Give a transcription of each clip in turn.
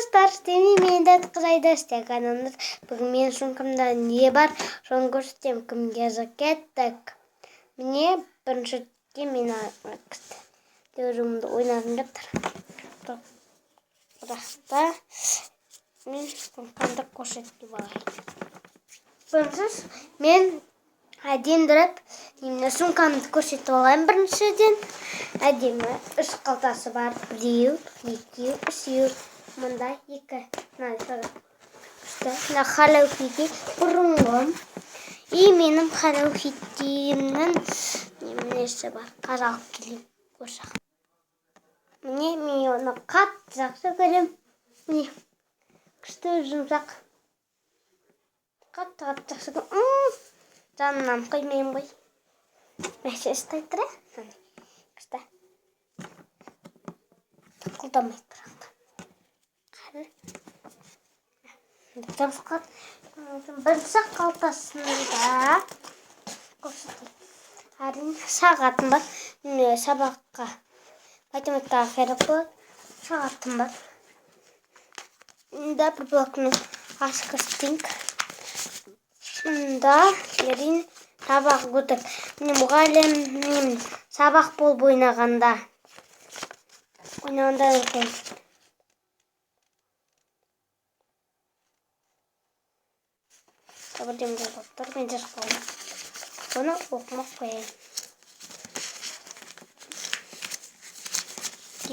достар, мен Қытайда каналымыз. Бүгін менің сумкамда не бар, соны көрсетемін. Кімге кеттік. Міне біріншіден мен өзімді ойнадым деп тұр. Бірақ та мен сумкамды көрсетіп алайын. Бірінші мен әдеміріп сумкамды көрсетіп алайын. Біріншіден әдемі үш қалтасы бар. Біреу, екеу, үшеу. Мында екі. Мына Hello Kitty бұрынғы. И менің Hello Kitty'мнің несі бар. Қаралып келейін. Міне мен оны қатты жақсы көремін. Міне күшті жұмсақ. Қатты жақсы көремін. Жанынан қоймайым ғой. Мәші ұстай тұра. Күшті. Тықылдамай тұрады. Бірінші қалтасында әрине сағатым бар. Сабаққа математикаға керек болады. Сағатым бар. Мұнда бір блокның ашық стинг. Мұнда әрине сабақ өтіп. Мұғалім сабақ болып ойнағанда екен. Бірден болып тұр, мен де шықпауым. Оны оқымақ қояйын.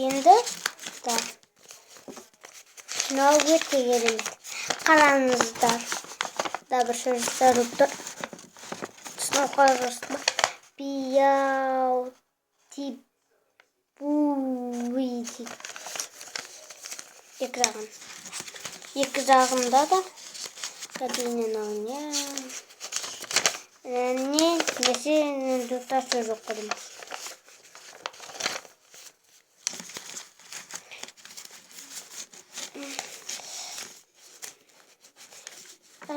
Енді, мынау өте керемет. Қараңыздар. Бір сөздер тұр. Тұсына қойғызды ма? Биаутибуи дейді. Екі жағында да әдейін не тұтасы жоқ қылым.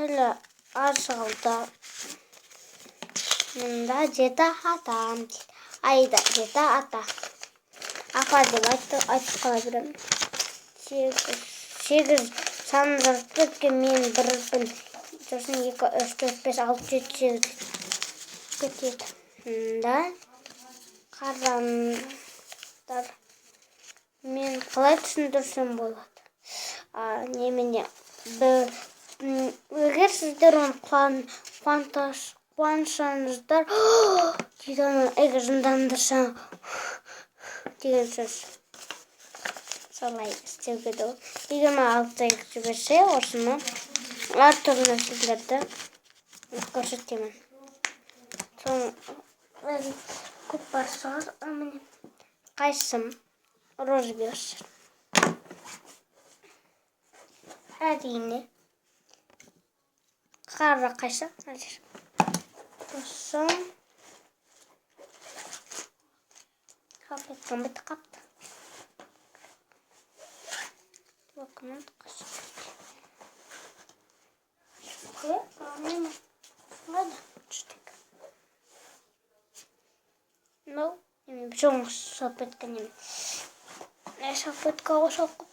Әлі ашығылда мұнда жеті атам дейді. Айда жеті ата. Апа деп айтып қала беремін. Сегіз санындырды өткен мен бірбін. Сосын 2, 3, 4, 5, 6, 7, 8 кетеді. Мұнда қараңдар. Мен қалай түсіндірсем болады. Немене егер сіздер оны қуаншаңыздар дейді оны егер жындандырсаң деген сөз. Солай істеуге де. Егер ма алтыда жіберсе, осыны әртүрлі нәрселерді көрсетемін. Соң көп бар шығар. Қайсым? Розберс. Әрине. Қара қайсы? Сосын қапеттен біті қапты. Документ қайсы? Ладно, штык. Ну, почему шапетка не? Шапетка шапку.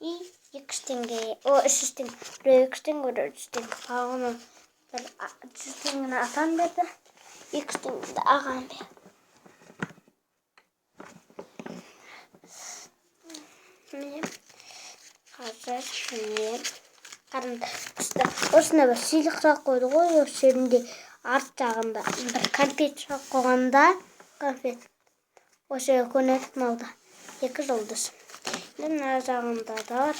И екштенге, үшістен, үшістен қағыны үшістен атан берді, екштен аған берді. Міне қазір міне осында бір сыйлық жақ қойды ғой, осы жерінде арт жағында бір конфет жақ қойғанда конфет осы көнетіп малда 2 жұлдыз. Мына жағында да бар.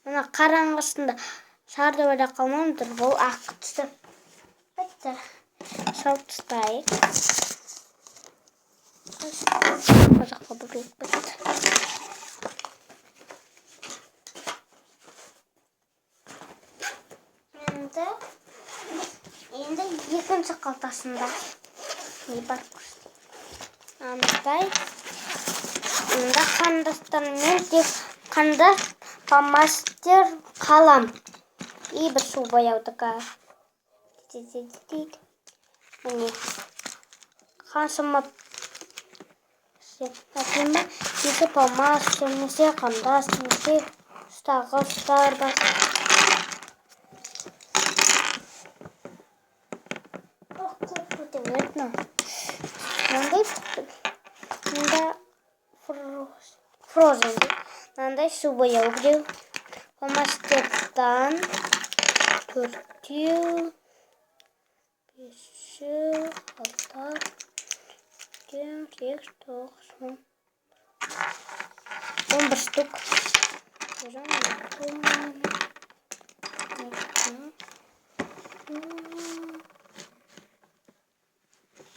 Мына қараңғысында шарды ойлап қалмаңыздар, бұл ақ түсті. Бітті. Салып тастайық. Қазаққа бұрылып бітті. Енді екінші қалтасында не бар көрсетейін. Анықтай. Мұнда қандастармен тек қандас, фломастер, қалам. И бір су бояудыға. Міне. Қаншама Әкемі екі палмас, немесе қандас, немесе ұстағы ұстар бар. Мынандай фрозен. Мынандай су бояу біреу. Фломастерден төртеу, бесеу, алтау, жетеу, сегіз, тоғыз, 11 штук.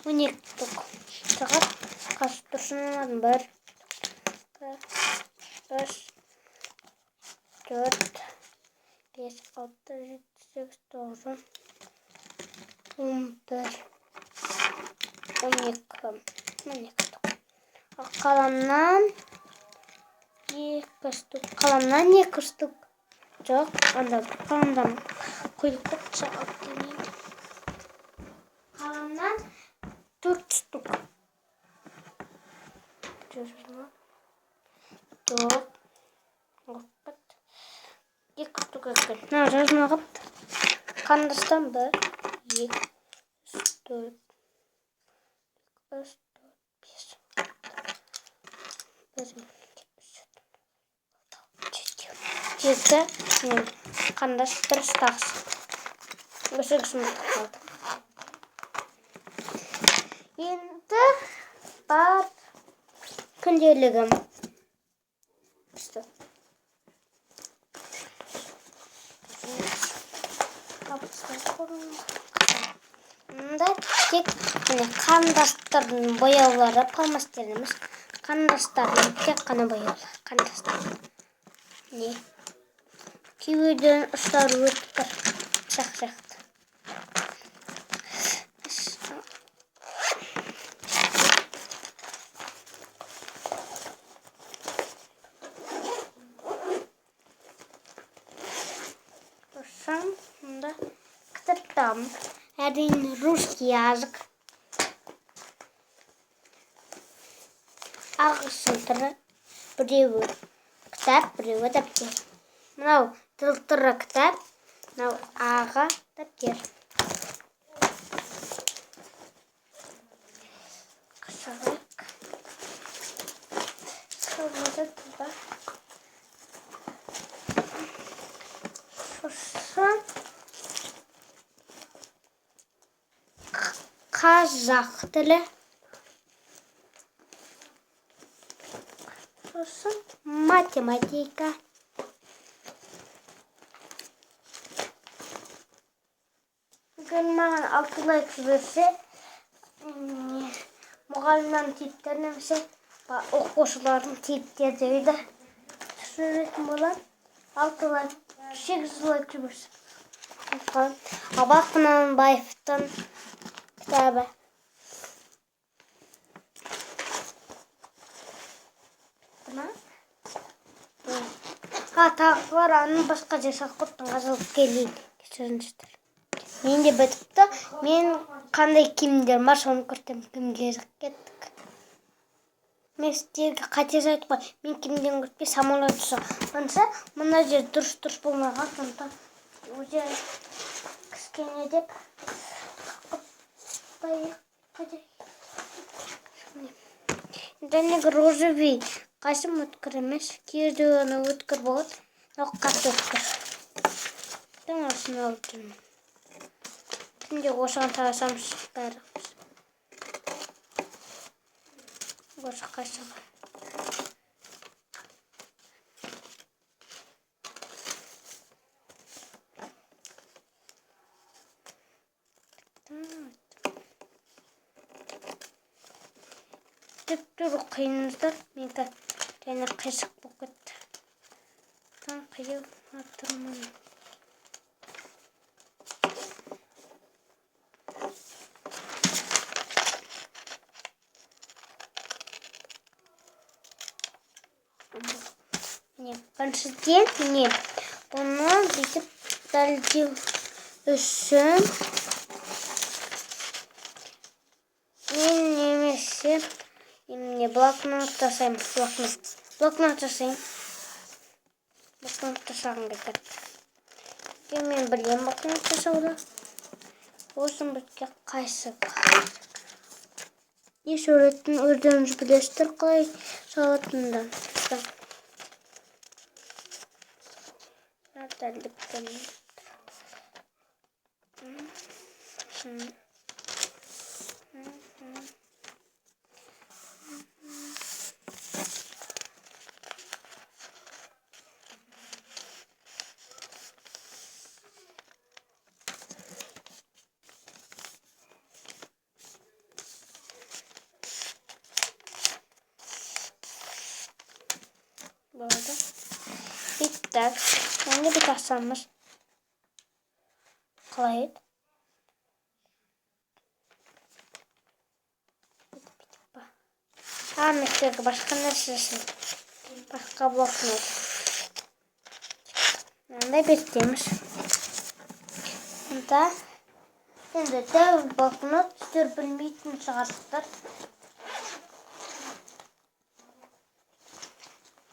12 штук. Сағат қашып тұршынан 1, 3, 4, 5, 6, 7, 8, 9, 11, 12 штук. Қаламнан 2 штук. Қаламнан 2 штук. Жоқ, анда қаламдан құйылып шығып келмейді. Қаламнан 4 штук. Жоқ. 2 штук екен. Жазмағып. Қандастан 1, 2, 3, 4, 5, 7, қандас 1 ұстағыз. Өсігісін қалды. Енді бар күнделігім. Мұнда тек қандастардың бояулары, палмастеріміз. Қандастардың тек қана бояулар. Қандастар. Кеуден ұстар өткір. Шақ-шақты. Мұнда кітаптам. Әрине русский язык. Ағылшын тілі. Біреуі кітап, біреуі дәптер. Мынау тіл кітап, мынау аға дәптер. Қышылық. Қылмады тұлда. Сосын қазақ тілі. Сосын математика. Бүгін маған 6 лайк жіберсе, мұғалімнің типтері немесе оқушылардың типтері дейді. Түсінетін болады. 6 лайк, 8 лайк жіберсе. Абақ Құнанбаевтың кітабы. Тағы бар, анын басқа жасақ құттың қазылып келейді. Кешіріңіздер. Мен де бітіпті. Мен қандай киімдер бар, соны көрсетем. Киімге кеттік. Мен сіздерге қатез айтпай, мен киімден көрсетпей самолет ұша. Онса, мына жер дұрыс болмаған, сондықтан өзі кішкене деп. Және розовый қасым өткір емес, кейде оны өткір болады, қатты өткір. Мен осыны алып жүрмін. Түнде осыған тағасамыз бәріміз. Осы қасыға. Түр қиыныздар, мен және қисық болып кетті. Қиып атырмын. Біріншіден, бұны бүйтіп дәлдеу үшін мен немесе блокнот жасаймын. Блокнот жасаймын. Блокнот жасағым келеді. Мен білем блокнот жасауды. Осының бізге қайсы не суретін өздеріңіз білесіздер қалай салатынын. Burada. Bitti. Şimdi bir taşlanmış. Қалай? Мектепке башқа нәрсесін. Башқа блокнот. Мынандай беттеміз. Мұнда енді тәуір блокнот сіздер білмейтін шығарсыздар.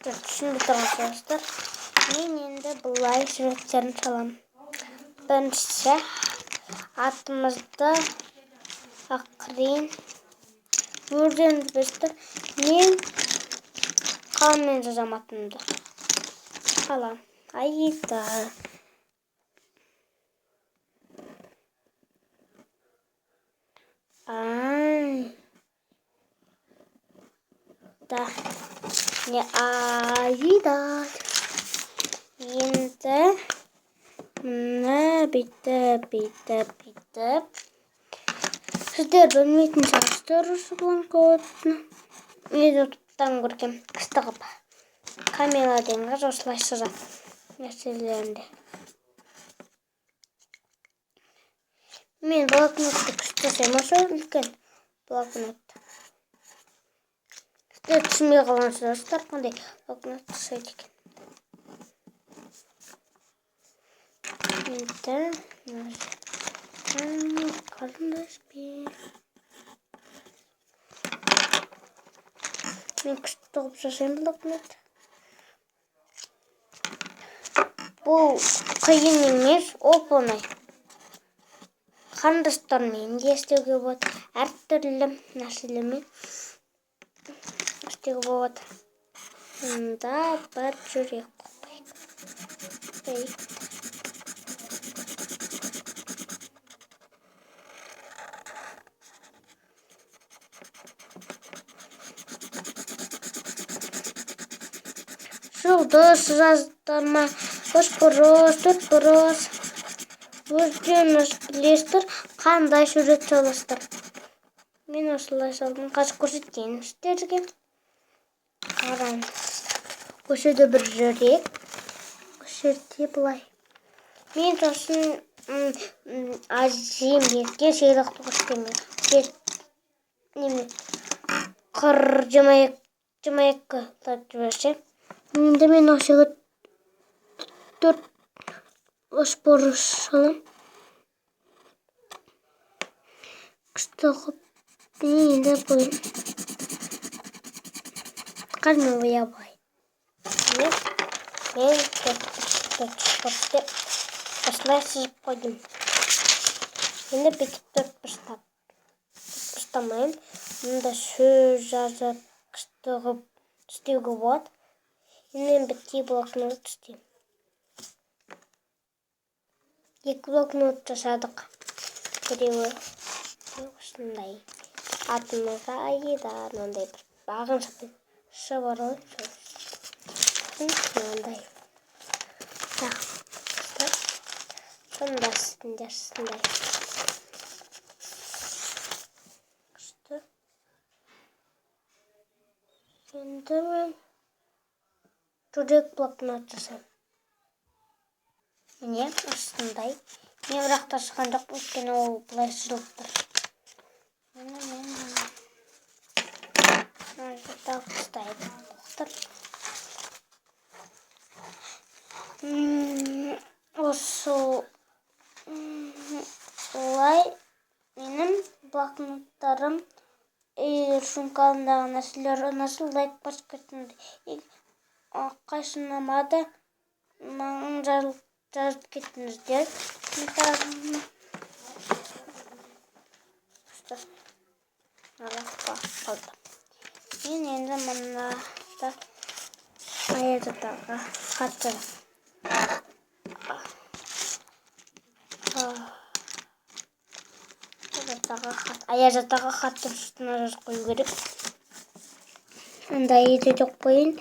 Түсінбей тұрғансыздар. Мен енді бұлай суреттерін саламын. Біріншісі атымызды ақырын өрден бізді мен қаламмен жазам атымды. Қалам. Айда. Да. Не айда. Енді мына бүйтіп. Сіздер білмейтін шығарсыздар осы блокнотты. Мен ютубтан көргем қыстығып. Камила деген қыз осылай сызады нәрселерінде. Мен блокнотты күшті жасаймын, осы үлкен блокнотты. Сіздер түсінбей қалғансыздар қандай блокнот жасайды екен. Енді қарындаспен мен күшті қылып жасаймын блокнот. Бұл қиын емес, оп-оңай. Қарындастармен де істеуге болады, әртүрлі нәрселермен істеуге болады. Мұнда бір жүрек қойып. Жұлдыз жаздарма, бұрыс, төртбұрыс. Өздеріңіз білесіздер, қандай сурет саласыздар. Мен осылай салдым, қазір көрсетейін сіздерге. Қараңыз. Осы жерде бір жүрек. Осы жерде былай. Мен сосын әжем бетке сыйлықты көрсетемін. Қыр жымайыққа лап жіберсем. Енді мен осыға 4 бұрыш салам. Күшті қып. Енді бұл. Қармен оя бай. Мен 4 осылай сызып қойдым. Енді бетіп 4 бұрыштамайын. Мұнда сөз жазып күшті қып істеуге болады. Мен бітті блокнот істеймін. 2 блокнот жасадық. Біреуі осындай. Атымызға айда мынандай бір бағын шапшы бар ғой. Мынандай. Сондай. Күшті. Енді мен жүрек блокнот жасаймын. Міне, осындай. Мен бірақта шыққан жоқ, өйткені ол бұлай сызылып тұр. Осы олай менің блокноттарым үшін каналындағы нәрселер ұнаса лайк басып кетіңіздер. Қайсы ұнамады маған жазып кетіңіздер. Мен енді мына аязатаға хатты аязатаға хаттың үстіне жазып қою керек. Онда етіп қойын.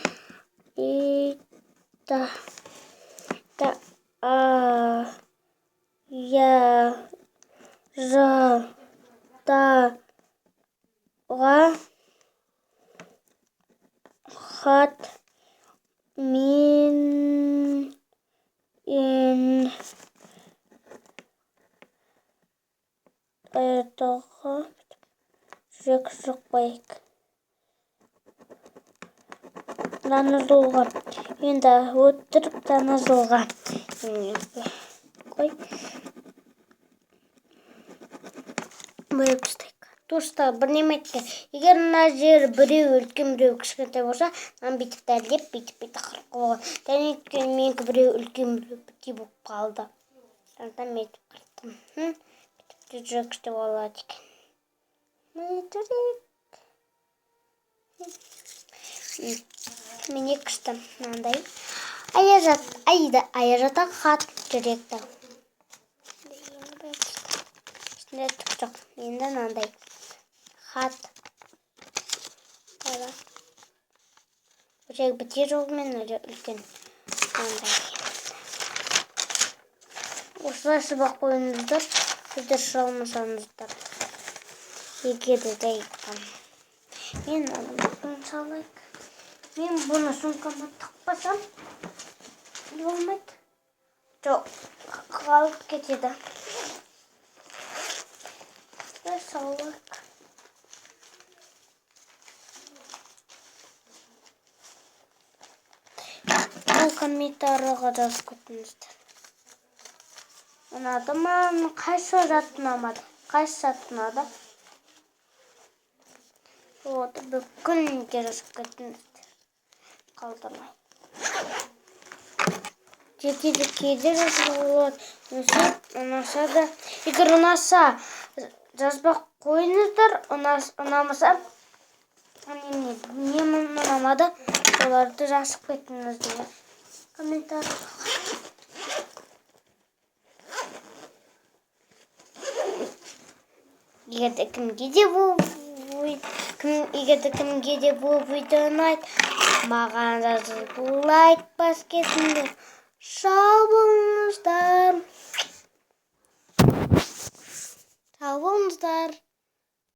Аязатаға хат мен аязатаға жүрек соқпайық. Танызуға енді өтірік танызуға қой бөліп тастайық. Туыстар бір неме айтты. Егер мына жер біреу үлкен біреу кішкентай болса, мынаны бүйтіп дәлдеп бүйтіп қырып қойған. Өйткені менікі біреу үлкен біреу бітей болып қалды. Сондықтан мен өйтіп қырттым. Бүйтіп жүрекші болады екен. Мен екішті мынандай аязатаға хат жүректі. Ішінде түк жоқ. Енді мынандай хат. Жүрек бітер жолмен үлкен. Осылай сызбақ қойыңыздар. Сіздер шалмасаңыздар. Егер де айтқан. Мен салайық. Мен бұны сумкама тықпасам болмайды. Жоқ, қалып кетеді. Салайық. Бұл комментарийға жазып кетіңіздер. Ұнады ма? Қайсы зат ұнамады? Қайсы зат ұнады? Бүкілінде жазып кетіңіздер. Қалдырмай. Кейде жазып болады. Ұнаса да. Егер ұнаса жазбақ қойыңыздар. Ұнамаса не ұнамады? Оларды жазып кетіңіздер. Комментарий. Егер де кімге де бұл видео ұнайды, маған жазып лайк бас кетіңдер. Сау болыңыздар.